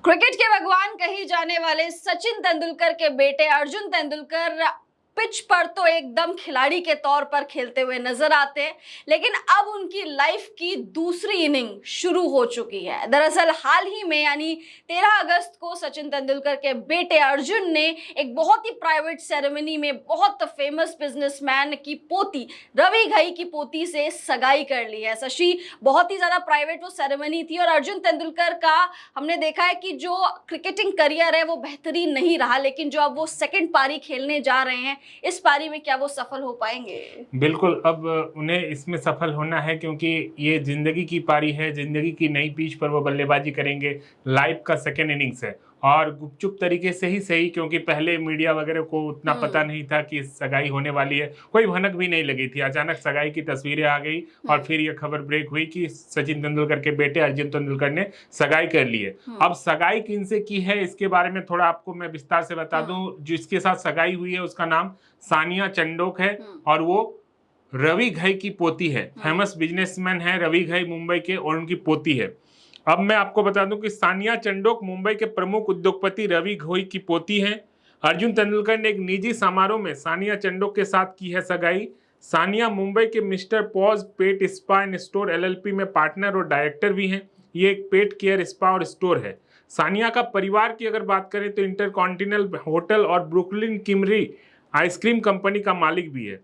Cricket के भगवान कहे जाने वाले सचिन तेंदुलकर के बेटे अर्जुन तेंदुलकर पिच पर तो एकदम खिलाड़ी के तौर पर खेलते हुए नजर आते हैं, लेकिन अब उनकी लाइफ की दूसरी इनिंग शुरू हो चुकी है। दरअसल हाल ही में यानी 13 अगस्त को सचिन तेंदुलकर के बेटे अर्जुन ने एक बहुत ही प्राइवेट सेरेमनी में बहुत फेमस बिजनेसमैन की पोती रवि घई की पोती से सगाई कर ली है। शशि, बहुत ही ज्यादा प्राइवेट वो सेरेमनी थी और अर्जुन तेंदुलकर का हमने देखा है कि जो क्रिकेटिंग करियर है वो बेहतरीन नहीं रहा, लेकिन जो अब वो सेकंड पारी खेलने जा रहे हैं, इस पारी में क्या वो सफल हो पाएंगे? बिल्कुल, अब उन्हें इसमें सफल होना है क्योंकि ये ज़िंदगी की पारी है, ज़िंदगी की नई पिच पर वो बल्लेबाजी करेंगे। लाइफ का सेकंड इनिंग्स है और गुपचुप तरीके से ही सही, क्योंकि पहले मीडिया वगैरह को उतना पता नहीं था कि सगाई होने वाली है, कोई भनक भी नहीं लगी थी। अचानक सगाई की तस्वीरें आ गई और फिर ये खबर ब्रेक हुई कि सचिन तेंदुलकर के बेटे अर्जुन तेंदुलकर ने सगाई कर ली है। अब सगाई किनसे की है इसके बारे में थोड़ा आपको मैं विस्तार से बता दूं। जिसके साथ सगाई हुई है उसका नाम सानिया चंडोक है और वो रवि घई की पोती है। फेमस बिजनेसमैन है रवि घई मुंबई के और उनकी पोती है। अब मैं आपको बता दूं कि सानिया चंडोक मुंबई के प्रमुख उद्योगपति रवि घई की पोती हैं। अर्जुन तेंदुलकर ने एक निजी समारोह में सानिया चंडोक के साथ की है सगाई। सानिया मुंबई के mister pause pet spa and store LLP में पार्टनर और डायरेक्टर भी हैं। ये एक पेट केयर स्पा और स्टोर है। सानिया का परिवार की अगर बात करें तो इंटरकॉन्टिनेंटल होटल और ब्रुकलिन किमरी आइसक्रीम कंपनी का मालिक भी है।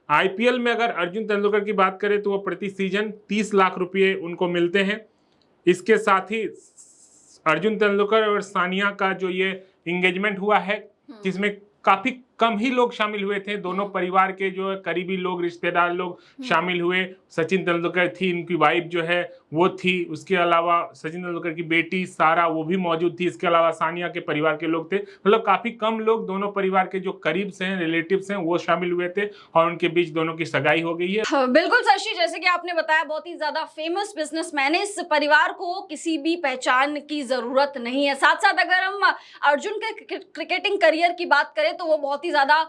आईपीएल में अगर अर्जुन तेंदुलकर की बात करें तो वो प्रति सीजन 30 लाख रुपए उनको मिलते हैं। इसके साथ ही अर्जुन तेंदुलकर और सानिया का जो ये एंगेजमेंट हुआ है, जिसमें काफी कम ही लोग शामिल हुए थे, दोनों परिवार के जो करीबी लोग, रिश्तेदार लोग शामिल हुए। सचिन तेंदुलकर थी, इनकी वाइफ जो है वो थी, उसके अलावा सचिन तेंदुलकर की बेटी सारा वो भी मौजूद थी, इसके अलावा सानिया के परिवार के लोग थे। मतलब काफी कम लोग, दोनों परिवार के जो करीब से हैं, रिलेटिव्स हैं, वो शामिल हुए थे और उनके बीच दोनों की सगाई हो गई है। बिल्कुल शशि, जैसे कि आपने बताया बहुत ही ज्यादा फेमस बिजनेसमैन है, इस परिवार को किसी भी पहचान की जरूरत नहीं है। साथ साथ अगर हम अर्जुन के क्रिकेटिंग करियर की बात करें तो वो बहुत ही ज्यादा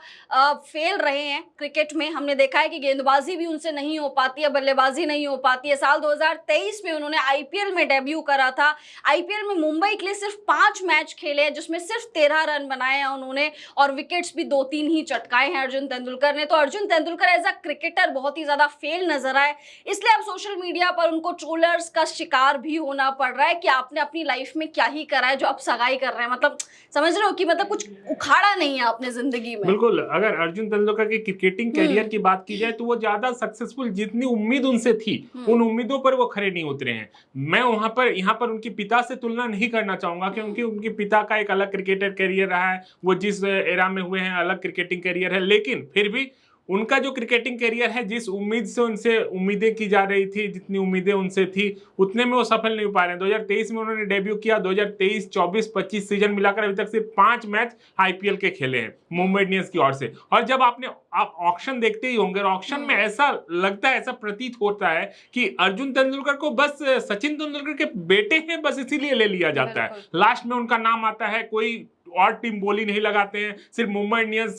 फेल रहे हैं क्रिकेट में। हमने देखा है कि गेंदबाजी भी उनसे नहीं हो पाती है, बल्लेबाजी नहीं हो पाती है। साल 2023 में उन्होंने आईपीएल में डेब्यू करा था। आईपीएल में मुंबई के लिए सिर्फ 5 मैच खेले हैं, जिसमें सिर्फ 13 रन बनाए हैं उन्होंने और विकेट्स भी 2-3 ही चटकाए हैं अर्जुन तेंदुलकर ने। तो Arjun Tendulkar as a cricketer बहुत ही ज्यादा फेल नजर आए, इसलिए अब सोशल मीडिया पर उनको ट्रोलर्स का शिकार भी होना पड़ रहा है कि आपने अपनी लाइफ में क्या ही करा है जो आप सगाई कर रहे हैं। मतलब समझ रहे हो कि मतलब कुछ उखाड़ा नहीं है आपने जिंदगी में। बिल्कुल, अगर अर्जुन तेंदुलकर की क्रिकेटिंग कैरियर की बात की जाए तो वो ज्यादा सक्सेसफुल, जितनी उम्मीद उनसे थी उन उम्मीदों पर वो खरे नहीं उतरे हैं। मैं यहाँ पर उनके पिता से तुलना नहीं करना चाहूंगा, क्योंकि उनके पिता का एक अलग क्रिकेटर कैरियर रहा है, वो जिस एरा में हुए हैं अलग क्रिकेटिंग कैरियर है, लेकिन फिर भी उनका जो क्रिकेटिंग कैरियर है, जिस उम्मीद से उनसे उम्मीदें की जा रही थी, जितनी उम्मीदें उनसे थी, उतने में वो सफल नहीं हो पा रहे हैं। 2023 में उन्होंने डेब्यू किया, 2023, 24, 25 सीजन मिलाकर अभी तक सिर्फ 5 मैच आईपीएल के खेले हैं मुंबई इंडियंस की ओर से। और जब आप ऑक्शन देखते ही होंगे, ऑक्शन में ऐसा लगता है, ऐसा प्रतीत होता है कि अर्जुन तेंदुलकर को बस सचिन तेंदुलकर के बेटे हैं, बस इसीलिए ले लिया जाता है। लास्ट में उनका नाम आता है, कोई और टीम बोली नहीं लगाते हैं, सिर्फ मुंबई इंडियंस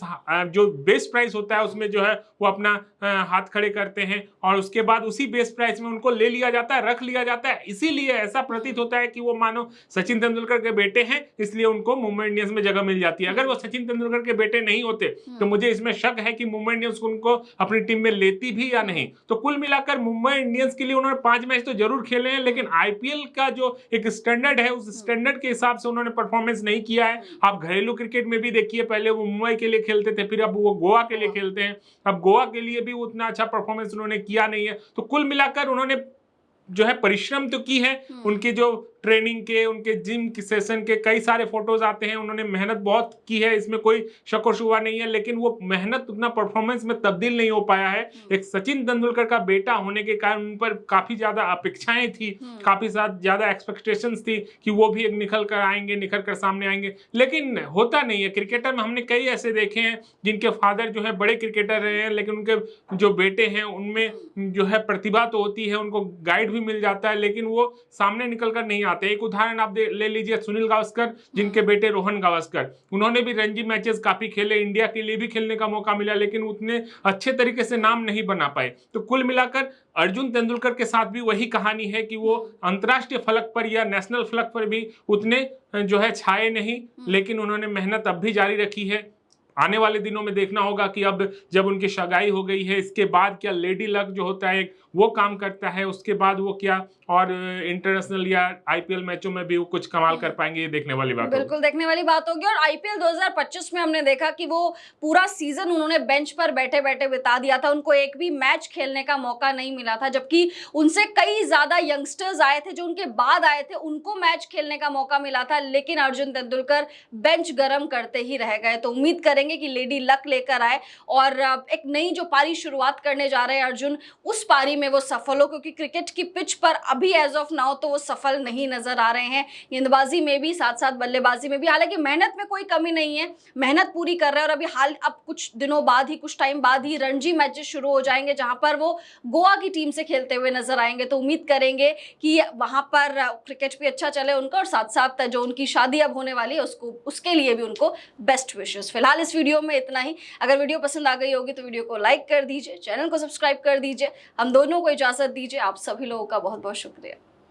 जो बेस्ट प्राइस होता है उसमें जो है वो अपना हाथ खड़े करते हैं और उसके बाद उसी बेस्ट प्राइस में उनको ले लिया जाता है, रख लिया जाता है। इसीलिए ऐसा प्रतीत होता है कि वो मानो सचिन तेंदुलकर के बेटे हैं, इसलिए उनको मुंबई इंडियंस में जगह मिल जाती है। अगर वो सचिन तेंदुलकर के बेटे नहीं होते तो मुझे इसमें शक है कि मुंबई इंडियंस उनको अपनी टीम में लेती भी या नहीं। तो कुल मिलाकर मुंबई इंडियंस के लिए उन्होंने 5 मैच तो जरूर खेले हैं, लेकिन आईपीएल का जो एक स्टैंडर्ड है उस स्टैंडर्ड के हिसाब से उन्होंने परफॉर्मेंस नहीं किया है। आप घरेलू क्रिकेट में भी देखिए, पहले वो मुंबई के लिए खेलते थे, फिर अब वो गोवा के लिए खेलते हैं। अब गोवा के लिए भी उतना अच्छा परफॉर्मेंस उन्होंने किया नहीं है। तो कुल मिलाकर उन्होंने जो है परिश्रम तो की है, उनके जो ट्रेनिंग के, उनके जिम के सेशन के कई सारे फोटोज आते हैं, उन्होंने मेहनत बहुत की है, इसमें कोई शक और शुबा नहीं है, लेकिन वो मेहनत उतना परफॉर्मेंस में तब्दील नहीं हो पाया है। एक सचिन तेंदुलकर का बेटा होने के कारण उन पर काफी ज्यादा अपेक्षाएं थी, काफी ज्यादा एक्सपेक्टेशंस थी कि वो भी एक निखर कर आएंगे, निखर कर सामने आएंगे, लेकिन होता नहीं है। क्रिकेटर में हमने कई ऐसे देखे हैं जिनके फादर जो है बड़े क्रिकेटर रहे हैं, लेकिन उनके जो बेटे हैं उनमें जो है प्रतिभा तो होती है, उनको गाइड भी मिल जाता है, लेकिन वो सामने निकल कर नहीं आते हैं। एक उदाहरण आप ले लीजिए सुनील गावस्कर, जिनके बेटे रोहन गावस्कर, उन्होंने भी रणजी मैचेस काफी खेले, इंडिया के लिए भी खेलने का मौका मिला, लेकिन उतने अच्छे तरीके से नाम नहीं बना पाए। तो कुल मिलाकर अर्जुन तेंदुलकर के साथ भी वही कहानी है कि वो अंतर्राष्ट्रीय फलक पर या नेशनल फलक पर भी उतने जो है छाए नहीं, लेकिन उन्होंने मेहनत अब भी जारी रखी है। आने वाले दिनों में देखना होगा कि अब जब उनकी सगाई हो गई है, इसके बाद क्या लेडी लक जो होता है वो काम करता है, उसके बाद वो क्या और इंटरनेशनल या आईपीएल मैचों में भी वो कुछ कमाल कर पाएंगे, ये देखने वाली बात होगी। बिल्कुल देखने वाली बात होगी। और आईपीएल 2025 में हमने देखा कि वो पूरा सीजन उन्होंने बेंच पर बैठे बैठे बिता दिया था, उनको एक भी मैच खेलने का मौका नहीं मिला था, जबकि उनसे कई ज्यादा यंगस्टर्स आए थे जो उनके बाद आए थे, उनको मैच खेलने का मौका मिला था, लेकिन अर्जुन तेंदुलकर बेंच गर्म करते ही रह गए। तो उम्मीद करेंगे कि लेडी लक लेकर आए और एक नई जो पारी शुरुआत करने जा रहे हैं अर्जुन, उस पारी में वो सफल हो, क्योंकि क्रिकेट की पिच पर अभी एज ऑफ नाउ तो वो सफल नहीं नजर आ रहे हैं। गेंदबाजी में भी, साथ साथ बल्लेबाजी में भी, हालांकि मेहनत में कोई कमी नहीं है, मेहनत पूरी कर रहे हैं। और अभी अब कुछ दिनों बाद ही, कुछ टाइम बाद ही रणजी मैचेस शुरू हो जाएंगे, जहां पर वो गोवा की टीम से खेलते हुए नजर आएंगे। तो उम्मीद करेंगे कि वहां पर क्रिकेट भी अच्छा चले उनका, और साथ साथ जो उनकी शादी अब होने वाली है उसके लिए भी उनको बेस्ट विशेस। फिलहाल इस वीडियो में इतना ही। अगर वीडियो पसंद आ गई होगी तो वीडियो को लाइक कर दीजिए, चैनल को सब्सक्राइब कर दीजिए। हम दोनों को इजाजत दीजिए। आप सभी लोगों का बहुत बहुत शुक्रिया।